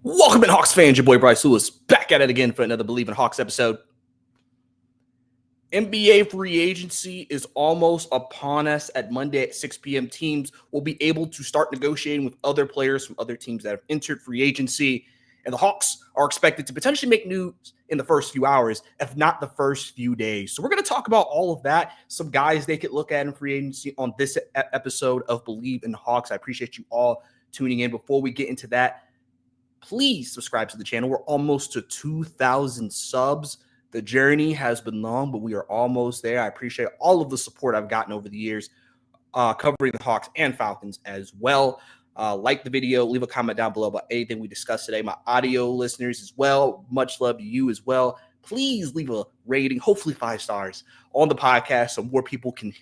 Welcome in, Hawks fans. Your boy Bryce Lewis back at it again for another Believe in Hawks episode. NBA free agency is almost upon us. At Monday at 6 p.m. Teams will be able to start negotiating with other players from other teams that have entered free agency. And the Hawks are expected to potentially make news in the first few hours, if not the first few days. So we're going to talk about all of that, some guys they could look at in free agency on this episode of Believe in Hawks. I appreciate you all tuning in. Before we get into that, please subscribe to the channel. We're almost to 2,000 subs. The journey has been long, but we are almost there. I appreciate all of the support I've gotten over the years, covering the Hawks and Falcons as well. Like the video, leave a comment down below about anything we discussed today. My audio listeners as well, much love to you as well. Please leave a rating, hopefully 5 stars, on the podcast so more people can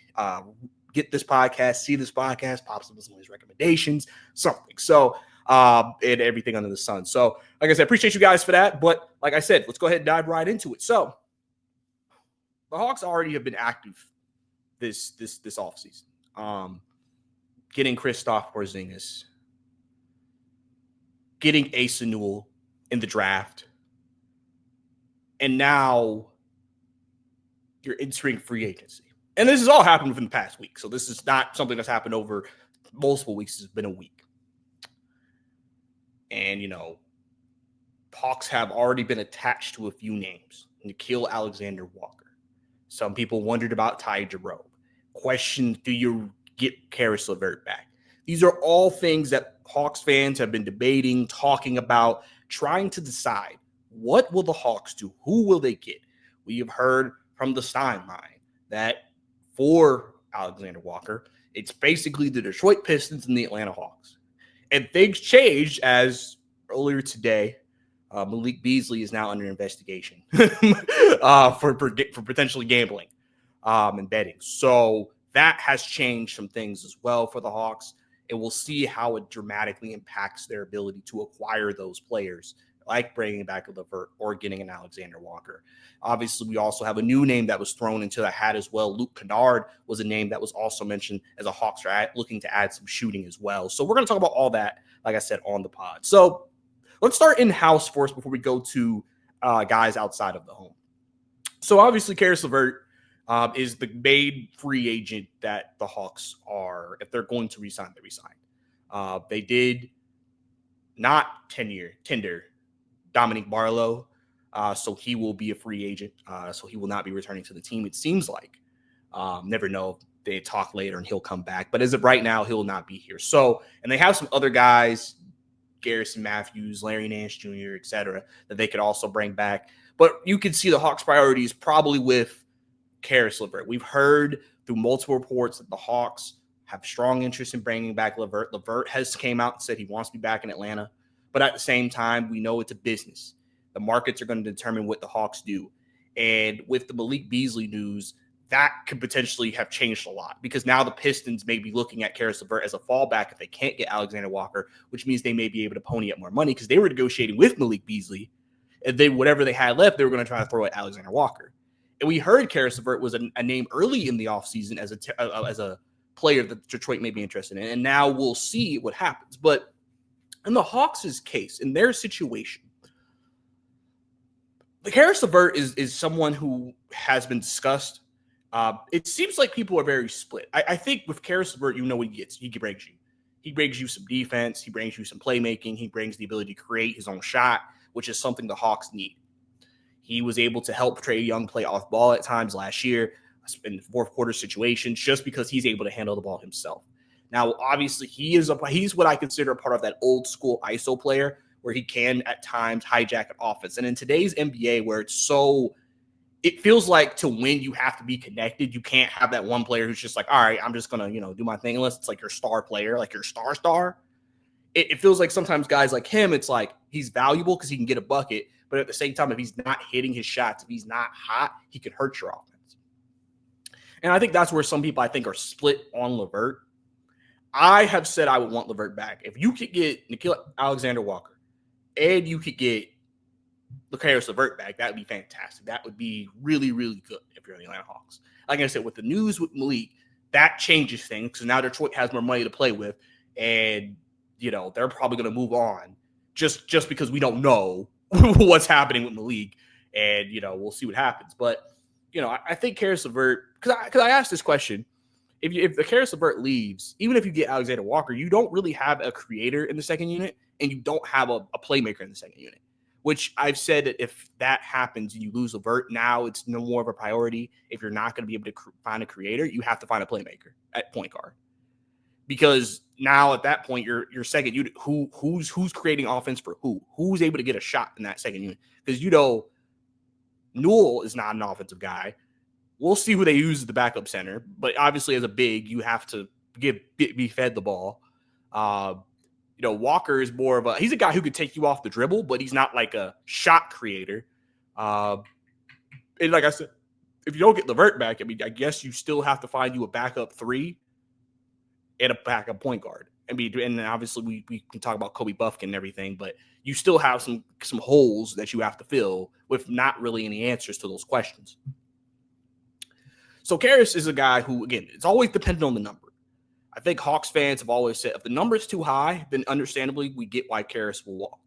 get this podcast, see this podcast, pop some of these recommendations, something. So, and everything under the sun. So, like I said, appreciate you guys for that. But like I said, let's go ahead and dive right into it. So, the Hawks already have been active this offseason. Getting Kristaps Porzingis, getting Asa Newell in the draft, and now you're entering free agency. And this has all happened within the past week. So this is not something that's happened over multiple weeks. It's been a week. And, Hawks have already been attached to a few names. Nickeil Alexander-Walker. Some people wondered about Tyus Jones. Questioned, do you get Caris Levert back? These are all things that Hawks fans have been debating, talking about, trying to decide, what will the Hawks do? Who will they get? We have heard from the Stein line that for Alexander Walker, it's basically the Detroit Pistons and the Atlanta Hawks. And things changed as earlier today, Malik Beasley is now under investigation for potentially gambling and betting. So that has changed some things as well for the Hawks. And we'll see how it dramatically impacts their ability to acquire those players, like bringing back a Levert or getting an Alexander Walker. Obviously, we also have a new name that was thrown into the hat as well. Luke Kennard was a name that was also mentioned as a Hawks are looking to add some shooting as well. So we're going to talk about all that, like I said, on the pod. So let's start in-house first before we go to guys outside of the home. So obviously, Caris Levert is the main free agent that the Hawks are, if they're going to resign, they resign. They did not tender Dominique Barlow, so he will be a free agent. So he will not be returning to the team, it seems like. Never know. They talk later and he'll come back. But as of right now, he'll not be here. So, and they have some other guys, Garrison Matthews, Larry Nance Jr., etc., that they could also bring back. But you can see the Hawks' priorities probably with Caris Levert. We've heard through multiple reports that the Hawks have strong interest in bringing back Levert. Levert has came out and said he wants to be back in Atlanta. But at the same time, we know it's a business. The markets are going to determine what the Hawks do. And with the Malik Beasley news, that could potentially have changed a lot because now the Pistons may be looking at Caris Levert as a fallback if they can't get Alexander Walker, which means they may be able to pony up more money because they were negotiating with Malik Beasley. And they whatever they had left, they were going to try to throw at Alexander Walker. And we heard Caris Levert was a name early in the offseason as a player that Detroit may be interested in. And now we'll see what happens. But in the Hawks' case, in their situation, the Caris Levert is someone who has been discussed. It seems like people are very split. I think with Caris Levert, you know what he gets. He brings you. He brings you some defense. He brings you some playmaking. He brings the ability to create his own shot, which is something the Hawks need. He was able to help Trae Young play off ball at times last year in fourth quarter situations just because he's able to handle the ball himself. Now, obviously, he's what I consider a part of that old school ISO player where he can at times hijack an offense. And in today's NBA where it feels like to win, you have to be connected. You can't have that one player who's just like, all right, I'm just going to, do my thing unless it's like your star player, like your star. It feels like sometimes guys like him, it's like he's valuable because he can get a bucket. But at the same time, if he's not hitting his shots, if he's not hot, he could hurt your offense. And I think that's where some people I think are split on Levert. I have said I would want Levert back. If you could get Nickeil Alexander-Walker and you could get Caris Levert back, that would be fantastic. That would be really, really good if you're the Atlanta Hawks. Like I said, with the news with Malik, that changes things because now Detroit has more money to play with, and they're probably going to move on just because we don't know what's happening with Malik, and we'll see what happens. But I think Caris Levert, because I asked this question. If the Caris Levert leaves, even if you get Alexander Walker, you don't really have a creator in the second unit, and you don't have a playmaker in the second unit, which I've said that if that happens and you lose Levert, now it's no more of a priority. If you're not going to be able to find a creator, you have to find a playmaker at point guard. Because now at that point, your second unit, who's creating offense for who's able to get a shot in that second unit? Because Newell is not an offensive guy. We'll see who they use as the backup center, but obviously as a big, you have to be fed the ball. Walker is more of he's a guy who could take you off the dribble, but he's not like a shot creator. And like I said, if you don't get Levert back, I mean, I guess you still have to find you a backup three and a backup point guard. I mean, and obviously we can talk about Kobe Buffkin and everything, but you still have some holes that you have to fill with not really any answers to those questions. So Caris is a guy who, again, it's always dependent on the number. I think Hawks fans have always said if the number is too high, then understandably we get why Caris will walk.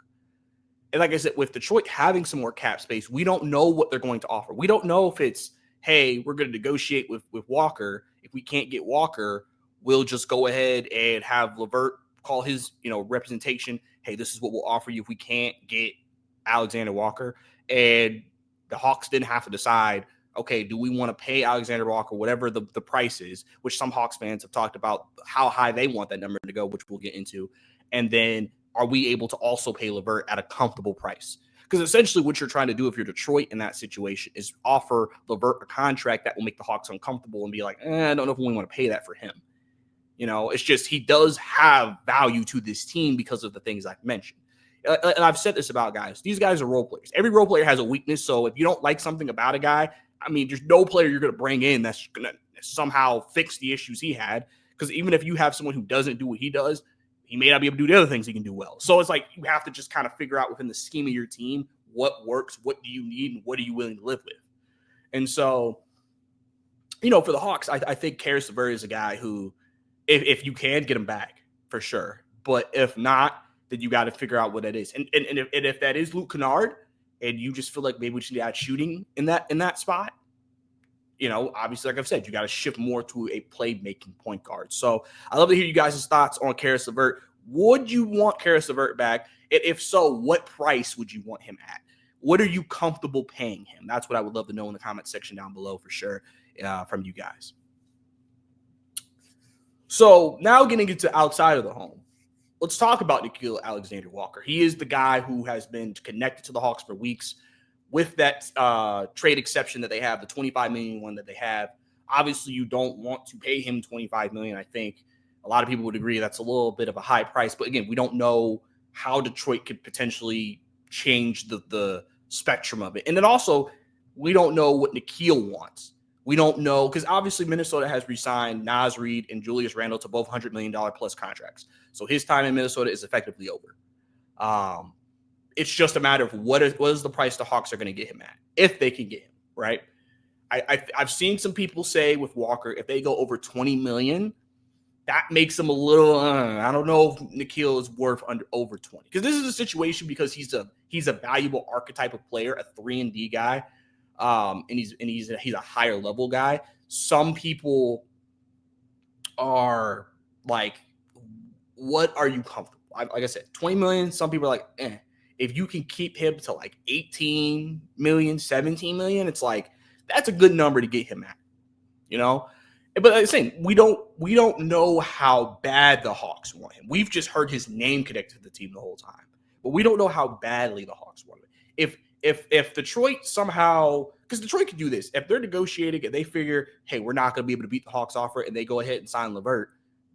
And like I said, with Detroit having some more cap space, we don't know what they're going to offer. We don't know if it's, hey, we're going to negotiate with Walker. If we can't get Walker, we'll just go ahead and have Levert call his representation. Hey, this is what we'll offer you if we can't get Alexander Walker. And the Hawks didn't have to decide, okay, do we want to pay Alexander Walker whatever the price is, which some Hawks fans have talked about how high they want that number to go, which we'll get into. And then are we able to also pay Levert at a comfortable price? Because essentially what you're trying to do if you're Detroit in that situation is offer Levert a contract that will make the Hawks uncomfortable and be like, I don't know if we want to pay that for him. It's just he does have value to this team because of the things I've mentioned. And I've said this about guys. These guys are role players. Every role player has a weakness. So if you don't like something about a guy, I mean, there's no player you're going to bring in that's going to somehow fix the issues he had. Because even if you have someone who doesn't do what he does, he may not be able to do the other things he can do well. So it's like you have to just kind of figure out within the scheme of your team what works, what do you need, and what are you willing to live with. And so, for the Hawks, I think Caris Levert is a guy who, if you can, get him back for sure. But if not, then you got to figure out what that is. And if that is Luke Kennard, and you just feel like maybe we should add shooting in that spot, obviously, like I've said, you got to shift more to a playmaking point guard. So I love to hear you guys' thoughts on Caris Levert. Would you want Caris Levert back? And if so, what price would you want him at? What are you comfortable paying him? That's what I would love to know in the comment section down below for sure from you guys. So now getting into outside of the home. Let's talk about Nickeil Alexander-Walker. He is the guy who has been connected to the Hawks for weeks with that trade exception that they have, the $25 million one that they have. Obviously, you don't want to pay him $25 million. I think a lot of people would agree that's a little bit of a high price. But again, we don't know how Detroit could potentially change the spectrum of it. And then also, we don't know what Nickeil wants. We don't know, because obviously Minnesota has re-signed Naz Reid and Julius Randle to both $100 million plus contracts. So his time in Minnesota is effectively over. It's just a matter of what is the price the Hawks are going to get him at, if they can get him, right? I've seen some people say with Walker, if they go over $20 million, that makes him a little, I don't know if Nickeil is worth over 20. Because this is a situation because he's a valuable archetype of player, a 3-and-D guy. And he's a higher level guy. Some people are like, what are you comfortable? Like I said, 20 million. Some people are like, if you can keep him to like 18 million, 17 million, it's like, that's a good number to get him at, But like I'm saying, we don't know how bad the Hawks want him. We've just heard his name connected to the team the whole time, but we don't know how badly the Hawks want him. If Detroit somehow, because Detroit can do this, if they're negotiating and they figure, hey, we're not going to be able to beat the Hawks offer, and they go ahead and sign Levert,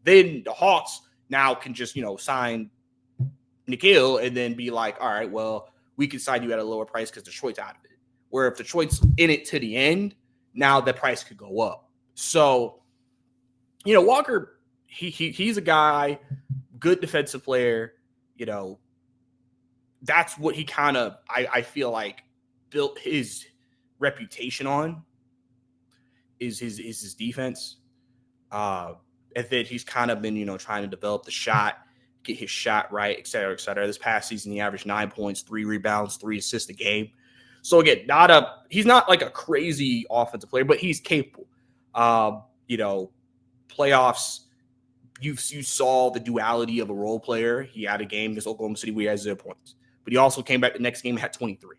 then the Hawks now can just, sign Nickeil and then be like, all right, well, we can sign you at a lower price because Detroit's out of it. Where if Detroit's in it to the end, now the price could go up. So, Walker, he's a guy, good defensive player, that's what he kind of, I feel like, built his reputation on is his defense. And then he's kind of been, trying to develop the shot, get his shot right, et cetera, et cetera. This past season, he averaged 9 points, 3 rebounds, 3 assists a game. So again, he's not like a crazy offensive player, but he's capable. Playoffs, you saw the duality of a role player. He had a game against Oklahoma City where he had 0 points, but he also came back the next game and had 23.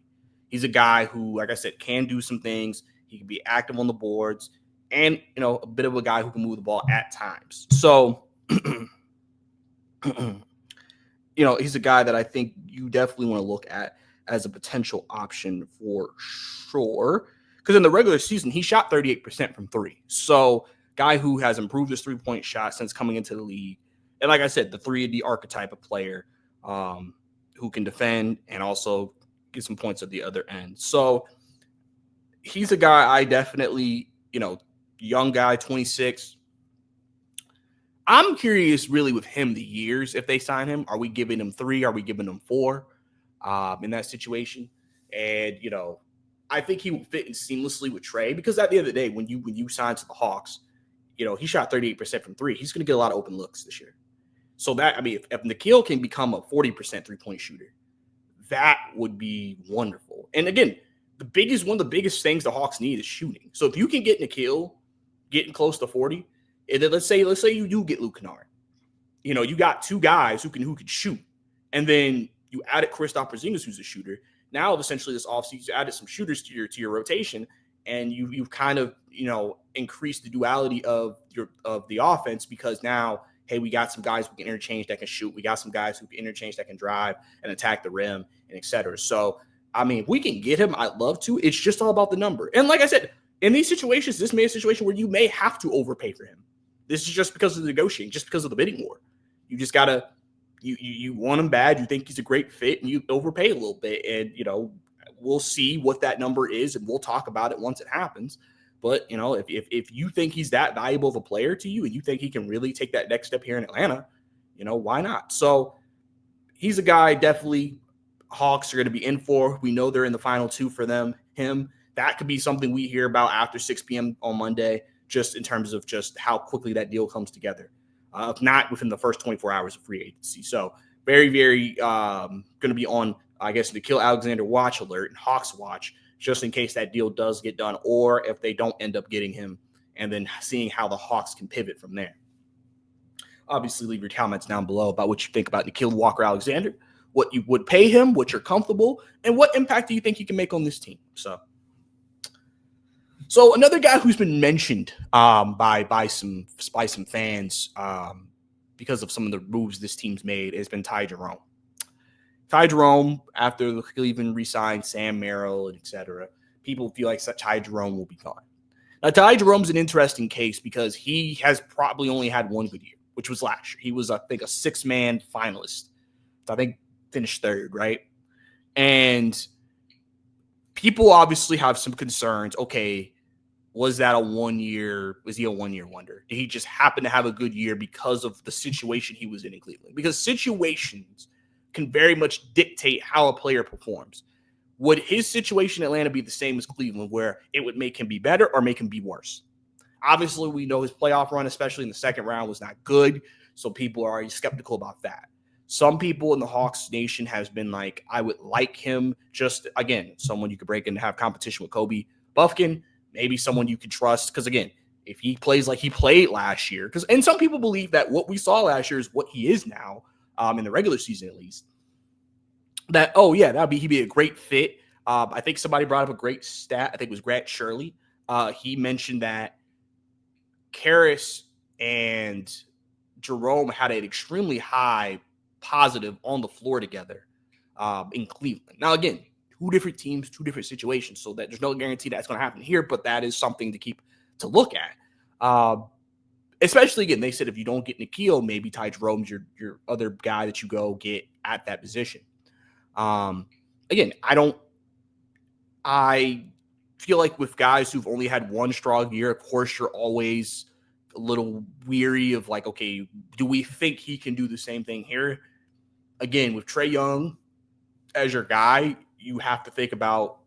He's a guy who, like I said, can do some things. He can be active on the boards, and a bit of a guy who can move the ball at times. So, he's a guy that I think you definitely want to look at as a potential option for sure. Because in the regular season, he shot 38% from 3. So, guy who has improved his 3-point shot since coming into the league. And like I said, the 3-and-D archetype of player who can defend and also get some points at the other end. So, he's a guy I definitely, young guy, 26. I'm curious really with him the years if they sign him. Are we giving him 3? Are we giving him 4 in that situation? And, I think he will fit in seamlessly with Trey because at the end of the day, when you sign to the Hawks, he shot 38% from 3. He's going to get a lot of open looks this year. So if Nikhil can become a 40% 3-point shooter, that would be wonderful. And again, one of the biggest things the Hawks need is shooting. So if you can get Nikhil getting close to 40, and then let's say you do get Luke Kennard, you got 2 guys who can shoot, and then you added Kristaps Porzingis, who's a shooter. Now, essentially, this offseason, you added some shooters to your rotation, and you've kind of increased the duality of the offense because now, hey, we got some guys who can interchange that can shoot. We got some guys who can interchange that can drive and attack the rim, and et cetera. So, if we can get him, I'd love to. It's just all about the number. And like I said, in these situations, this may be a situation where you may have to overpay for him. This is just because of the negotiating, just because of the bidding war. You just got to you want him bad. You think he's a great fit, and you overpay a little bit. And, we'll see what that number is, and we'll talk about it once it happens. But, if you think he's that valuable of a player to you and you think he can really take that next step here in Atlanta, why not? So he's a guy definitely Hawks are going to be in for. We know they're in the final 2 for him. That could be something we hear about after 6 p.m. on Monday, just in terms of just how quickly that deal comes together. If not within the first 24 hours of free agency. So very, very going to be on, I guess, Nikhil Alexander watch alert and Hawks watch, just in case that deal does get done, or if they don't end up getting him, and then seeing how the Hawks can pivot from there. Obviously, leave your comments down below about what you think about Nikhil Walker-Alexander, what you would pay him, what you're comfortable, and what impact do you think he can make on this team. So another guy who's been mentioned by some fans because of some of the moves this team's made has been Ty Jerome. Ty Jerome, after Cleveland re-signed Sam Merrill and et cetera, people feel like Ty Jerome will be gone. Now, Ty Jerome's an interesting case because he has probably only had one good year, which was last year. He was, I think, a 6-man finalist. I think finished 3rd, right? And people obviously have some concerns. Okay, was he a 1-year wonder? Did he just happen to have a good year because of the situation he was in Cleveland? Because situations can very much dictate how a player performs. Would his situation in Atlanta be the same as Cleveland, where it would make him be better or make him be worse? Obviously, we know his playoff run, especially in the second round, was not good, so people are already skeptical about that. Some people in the Hawks Nation has been like, I would like him just, again, someone you could break in and have competition with Kobe Buffkin, maybe someone you can trust. Because, again, if he plays like he played last year, and some people believe that what we saw last year is what he is now, in the regular season at least, that, he'd be a great fit. I think somebody brought up a great stat. I think it was Grant Shirley. He mentioned that Caris and Jerome had an extremely high positive on the floor together in Cleveland. Now, again, 2 different teams, 2 different situations, so that there's no guarantee that's going to happen here, but that is something to look at. Especially, again, they said if you don't get Nikhil, maybe Ty Jerome's your other guy that you go get at that position. Again, I feel like with guys who've only had one strong year, of course, you're always a little weary of like, okay, do we think he can do the same thing here? Again, with Trae Young as your guy, you have to think about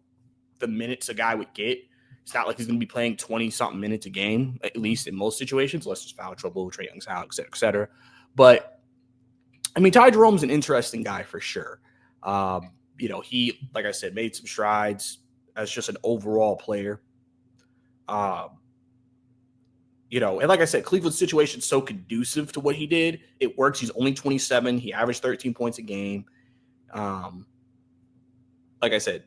the minutes a guy would get. It's not like he's going to be playing 20-something minutes a game, at least in most situations, unless there's foul trouble, Trae Young's out, et cetera, et cetera. But I mean, Ty Jerome's an interesting guy for sure. He, like I said, made some strides as just an overall player. And like I said, Cleveland's situation is so conducive to what he did. It works. He's only 27. He averaged 13 points a game. Like I said,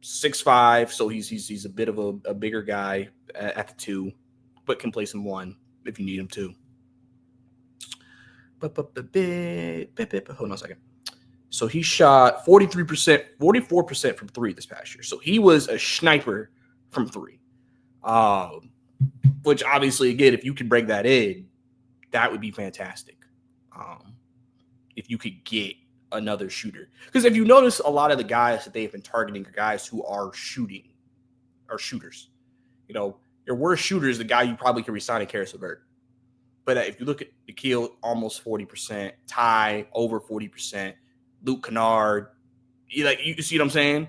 6'5", so he's a bit of a bigger guy at the 2, but can play some 1 if you need him to. Hold on a second. So he shot 43%, 44% from 3 this past year. So he was a sniper from 3. Which obviously, again, if you could break that in, that would be fantastic. If you could get another shooter. Because if you notice, a lot of the guys that they've been targeting are guys who are shooters. Your worst shooter is the guy you probably can resign in Caris Levert. But if you look at Nikhil, almost 40%, Ty, over 40%, Luke Kennard, you see what I'm saying?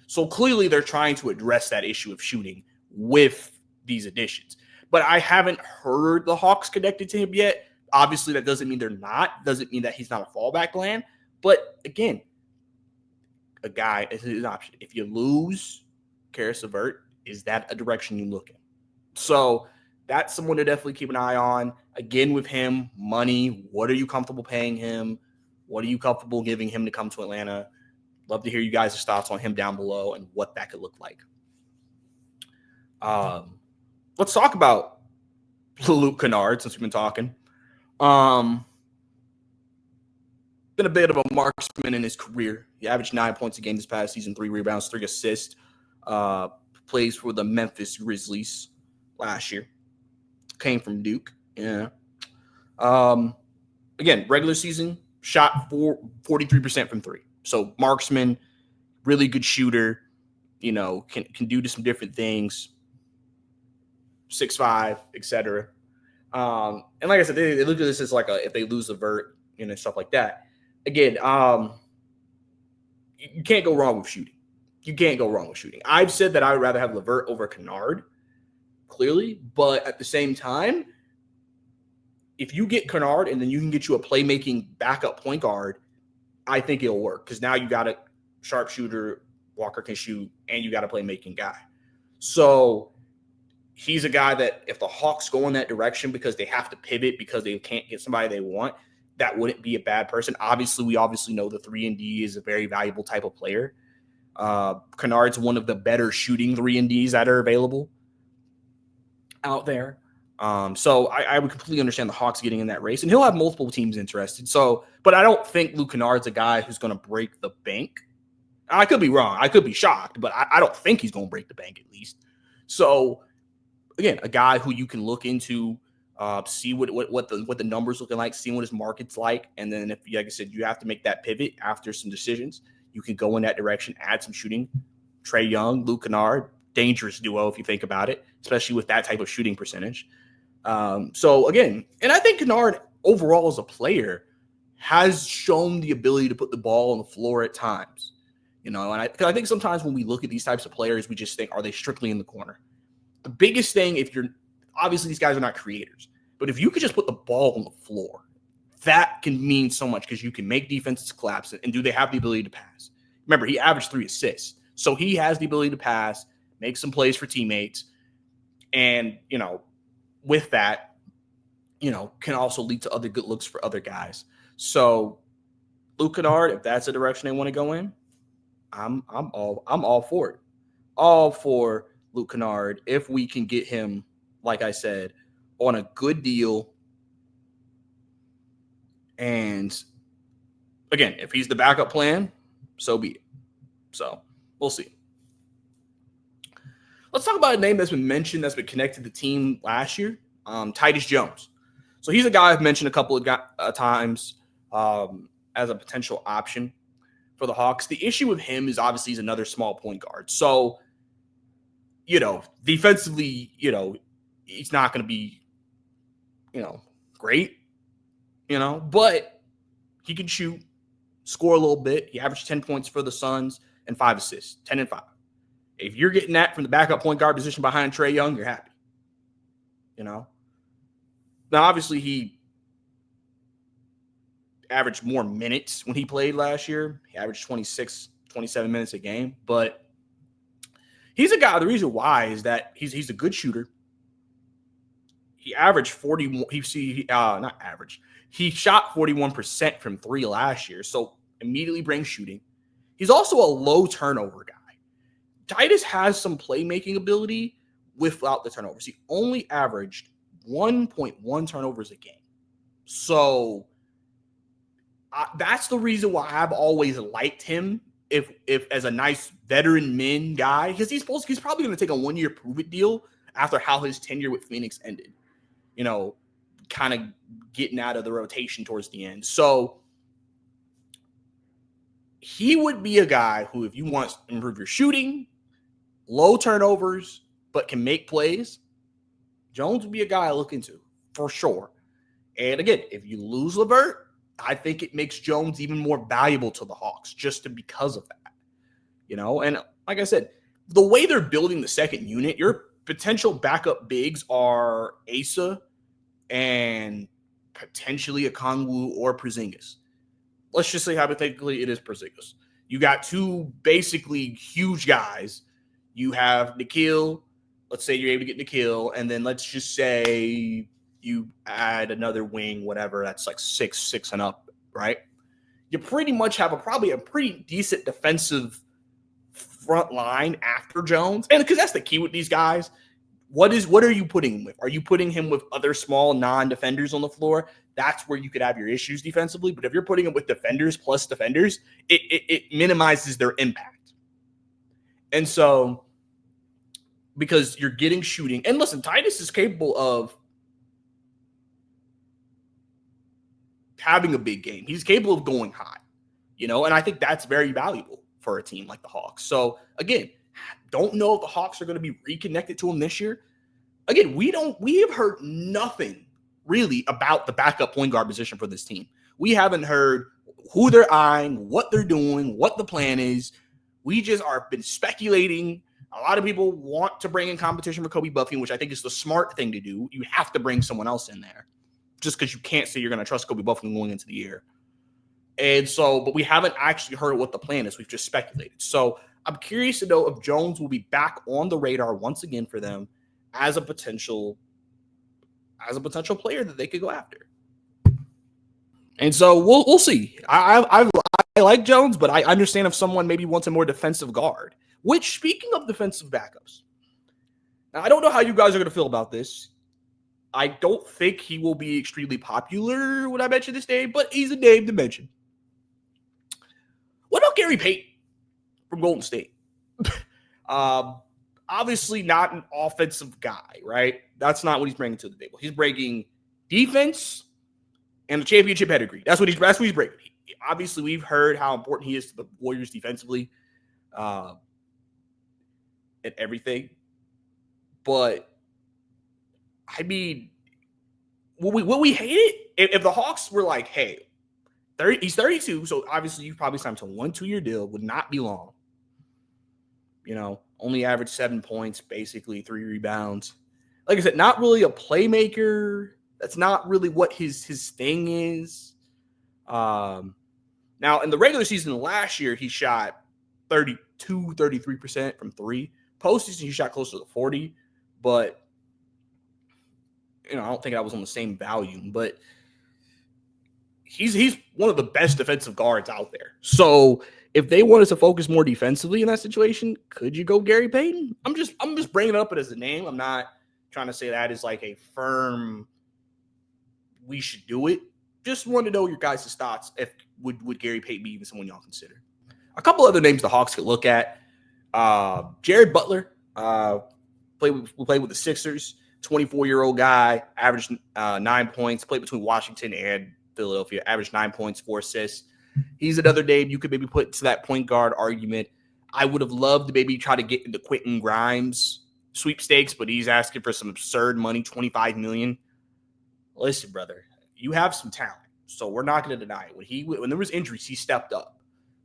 So clearly they're trying to address that issue of shooting with these additions. But I haven't heard the Hawks connected to him yet. Obviously, that doesn't mean they're not. Doesn't mean that he's not a fallback plan. But again, a guy is an option. If you lose Caris Levert, is that a direction you look in? So that's someone to definitely keep an eye on. Again, with him, money. What are you comfortable paying him? What are you comfortable giving him to come to Atlanta? Love to hear you guys' thoughts on him down below and what that could look like. Let's talk about Luke Kennard since we've been talking. Been a bit of a marksman in his career. He averaged 9 points a game this past season, 3 rebounds, 3 assists. Plays for the Memphis Grizzlies last year. Came from Duke. Yeah. Again, regular season, shot 43% from 3. So marksman, really good shooter, can do some different things. 6'5", etc. And like I said, they look at this as if they lose Levert, stuff like that. Again, you can't go wrong with shooting. You can't go wrong with shooting. I've said that I would rather have Levert over Kennard, clearly, but at the same time, if you get Kennard and then you can get you a playmaking backup point guard, I think it'll work because now you got a sharpshooter, Walker can shoot, and you got a playmaking guy. So he's a guy that if the Hawks go in that direction because they have to pivot because they can't get somebody they want, that wouldn't be a bad person. We obviously know the 3-and-D is a very valuable type of player. Kennard's one of the better shooting 3-and-Ds that are available out there. So I would completely understand the Hawks getting in that race, and he'll have multiple teams interested. But I don't think Luke Kennard's a guy who's going to break the bank. I could be wrong. I could be shocked, but I don't think he's going to break the bank at least. So again, a guy who you can look into, see what the numbers looking like, see what his market's like, and then if, like I said, you have to make that pivot after some decisions, you can go in that direction, add some shooting. Trae Young, Luke Kennard, dangerous duo if you think about it, especially with that type of shooting percentage. So again, and I think Kennard overall as a player has shown the ability to put the ball on the floor at times. And I think sometimes when we look at these types of players, we just think, are they strictly in the corner? The biggest thing, obviously these guys are not creators, but if you could just put the ball on the floor, that can mean so much because you can make defenses collapse. And do they have the ability to pass? Remember, he averaged 3 assists. So he has the ability to pass, make some plays for teammates. And, with that, can also lead to other good looks for other guys. So Luke Kennard, if that's the direction they want to go in, I'm all for it. All for Luke Kennard if we can get him, like I said, on a good deal. And again, if he's the backup plan, so be it. So we'll see. Let's talk about a name that's been mentioned, that's been connected to the team last year, Tyus Jones. So he's a guy I've mentioned a couple of times as a potential option for the Hawks. The issue with him is obviously he's another small point guard. So, defensively, he's not going to be, great, but he can shoot, score a little bit. He averaged 10 points for the Suns and 5 assists, 10 and 5. If you're getting that from the backup point guard position behind Trae Young, you're happy. Now, obviously, he averaged more minutes when he played last year. He averaged 26, 27 minutes a game. But he's a guy, the reason why is that he's a good shooter. He averaged 41. Not average. He shot 41% from 3 last year. So immediately brings shooting. He's also a low turnover guy. Tyus has some playmaking ability without the turnovers. He only averaged 1.1 turnovers a game. So that's the reason why I've always liked him if as a nice veteran min guy, because he's probably going to take a 1-year prove-it deal after how his tenure with Phoenix ended. You know, kind of getting out of the rotation towards the end. So he would be a guy who, if you want to improve your shooting, low turnovers, but can make plays, Jones would be a guy I look into for sure. And again, if you lose Levert, I think it makes Jones even more valuable to the Hawks just because of that. You know, and like I said, the way they're building the second unit, your potential backup bigs are Asa and potentially a Kongwu or Porzingis. Let's just say hypothetically it is Porzingis. You got two basically huge guys. You have Nikhil. Let's say you're able to get Nikhil, and then let's just say you add another wing, whatever, that's like 6 and up, right? You pretty much have probably a pretty decent defensive front line after Jones. And because that's the key with these guys. What are you putting him with? Are you putting him with other small non-defenders on the floor? That's where you could have your issues defensively. But if you're putting him with defenders plus defenders, it minimizes their impact. And so, because you're getting shooting. And listen, Tyus is capable of having a big game. He's capable of going high, you know, and I think that's very valuable for a team like the Hawks. So, again, don't know if the Hawks are going to be reconnected to him this year. Again, we have heard nothing really about the backup point guard position for this team. We haven't heard who they're eyeing, what they're doing, what the plan is. We just been speculating. A lot of people want to bring in competition for Kobe Buffington, which I think is the smart thing to do. You have to bring someone else in there just because you can't say you're going to trust Kobe Buffington going into the year. And so, but we haven't actually heard what the plan is. We've just speculated. So I'm curious to know if Jones will be back on the radar once again for them as a potential player that they could go after. And so we'll see. I like Jones, but I understand if someone maybe wants a more defensive guard. Which, speaking of defensive backups, now I don't know how you guys are going to feel about this. I don't think he will be extremely popular when I mention this name, but he's a name to mention. What about Gary Payton from Golden State? Obviously not an offensive guy, right? That's not what he's bringing to the table. He's bringing defense and a championship pedigree. That's what he's bringing. Obviously, we've heard how important he is to the Warriors defensively and everything. But, I mean, will we hate it? If the Hawks were like, hey, he's 32, so obviously you probably signed to a 1-2-year deal, would not be long. You know, only averaged 7 points, basically 3 rebounds. Like I said, not really a playmaker. That's not really what his thing is. Now, in the regular season last year, he shot 33% from 3. Postseason, he shot closer to 40, but I don't think I was on the same value. But he's one of the best defensive guards out there. So if they wanted to focus more defensively in that situation, could you go Gary Payton? I'm just bringing it up as a name. I'm not trying to say that is like a firm we should do it. Just wanted to know your guys' thoughts. If would Gary Payton be even someone y'all consider? A couple other names the Hawks could look at. Jared Butler played with the Sixers. 24-year-old guy, averaged 9 points. Played between Washington and Philadelphia. Averaged 9 points, 4 assists. He's another name you could maybe put to that point guard argument. I would have loved to maybe try to get into Quentin Grimes sweepstakes, but he's asking for some absurd money, $25 million. Listen, brother, you have some talent, so we're not going to deny it. When there was injuries, he stepped up.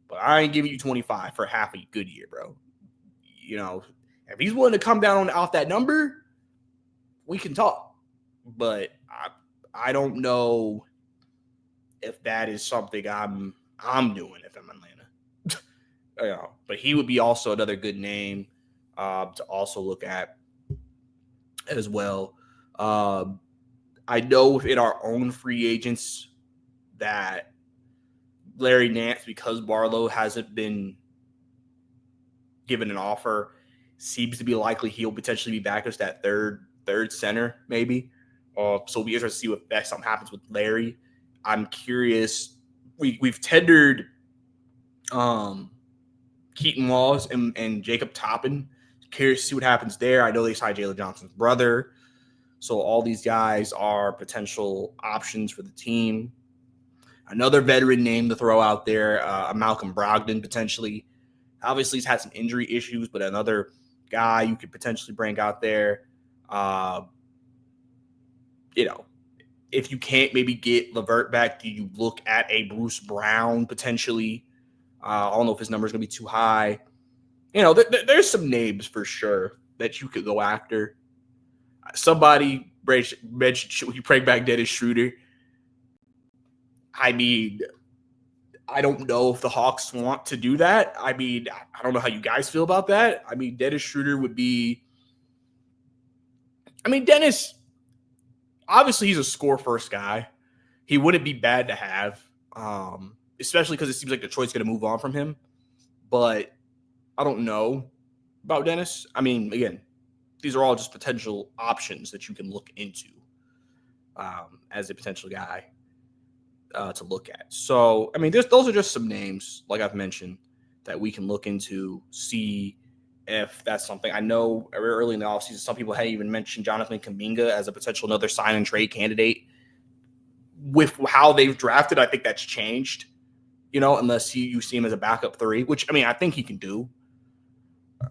But I ain't giving you 25 for half a good year, bro. You know, if he's willing to come down off that number, we can talk. But I don't know if that is something I'm doing if I'm Atlanta. But he would be also another good name to also look at as well. I know within our own free agents that Larry Nance, because Barlow hasn't been given an offer, seems to be likely he'll potentially be back as that third center, maybe. So it'll be interesting to see if something happens with Larry. I'm curious. We've tendered Keaton Walls and Jacob Toppin. Curious to see what happens there. I know they signed Jalen Johnson's brother. So all these guys are potential options for the team. Another veteran name to throw out there, Malcolm Brogdon, potentially. Obviously, he's had some injury issues, but another guy you could potentially bring out there. If you can't maybe get Levert back, do you look at a Bruce Brown potentially? I don't know if his number is going to be too high. There's some names for sure that you could go after. Somebody mentioned you bring back Dennis Schroeder. I mean, I don't know if the Hawks want to do that. I mean, I don't know how you guys feel about that. I mean, Dennis Schroeder would be – Dennis, obviously he's a score-first guy. He wouldn't be bad to have, especially because it seems like Detroit's going to move on from him. But I don't know about Dennis. I mean, again, these are all just potential options that you can look into as a potential guy to look at. So, those are just some names, like I've mentioned, that we can look into, see if that's something. I know early in the offseason, some people had even mentioned Jonathan Kuminga as a potential another sign and trade candidate. With how they've drafted, I think that's changed, unless you see him as a backup three, which, I think he can do.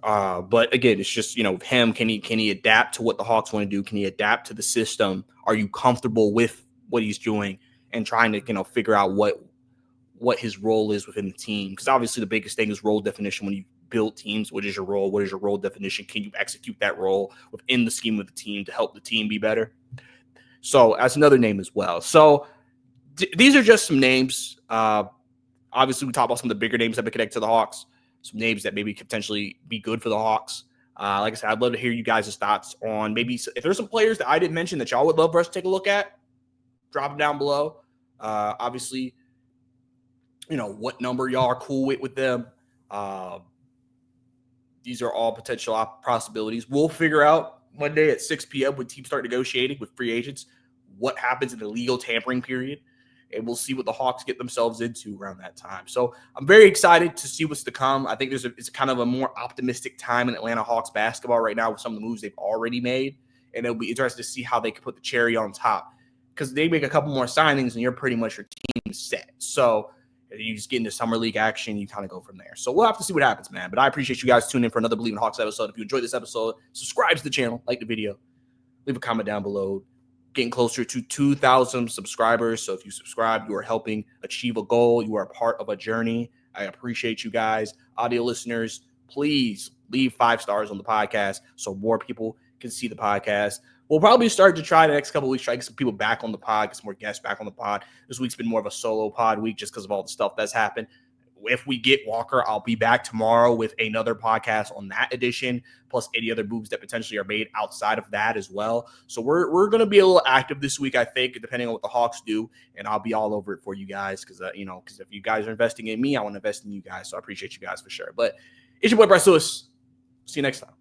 But again, it's just, him, can he adapt to what the Hawks want to do? Can he adapt to the system? Are you comfortable with what he's doing and trying to, figure out what his role is within the team? Because obviously the biggest thing is role definition. When you build teams, what is your role? What is your role definition? Can you execute that role within the scheme of the team to help the team be better? So that's another name as well. So these are just some names. Obviously, we talked about some of the bigger names that have been connected to the Hawks, some names that maybe could potentially be good for the Hawks. Like I said, I'd love to hear you guys' thoughts on maybe if there's some players that I didn't mention that y'all would love for us to take a look at, drop them down below. Obviously, what number y'all are cool with them. These are all potential possibilities. We'll figure out Monday at 6 p.m. when teams start negotiating with free agents what happens in the legal tampering period. And we'll see what the Hawks get themselves into around that time. So I'm very excited to see what's to come. I think it's kind of a more optimistic time in Atlanta Hawks basketball right now with some of the moves they've already made. And it'll be interesting to see how they can put the cherry on top. Because they make a couple more signings and you're pretty much your team set. So you just get into summer league action, you kind of go from there. So we'll have to see what happens, man. But I appreciate you guys tuning in for another Believe in Hawks episode. If you enjoyed this episode, subscribe to the channel, like the video, leave a comment down below. Getting closer to 2,000 subscribers. So if you subscribe, you are helping achieve a goal. You are a part of a journey. I appreciate you guys. Audio listeners, please leave 5 stars on the podcast so more people can see the podcast. We'll probably start to try the next couple of weeks, try to get some people back on the pod, get some more guests back on the pod. This week's been more of a solo pod week just because of all the stuff that's happened. If we get Walker, I'll be back tomorrow with another podcast on that edition, plus any other moves that potentially are made outside of that as well. So we're going to be a little active this week, I think, depending on what the Hawks do, and I'll be all over it for you guys because, because if you guys are investing in me, I want to invest in you guys. So I appreciate you guys for sure. But it's your boy, Bryce Lewis. See you next time.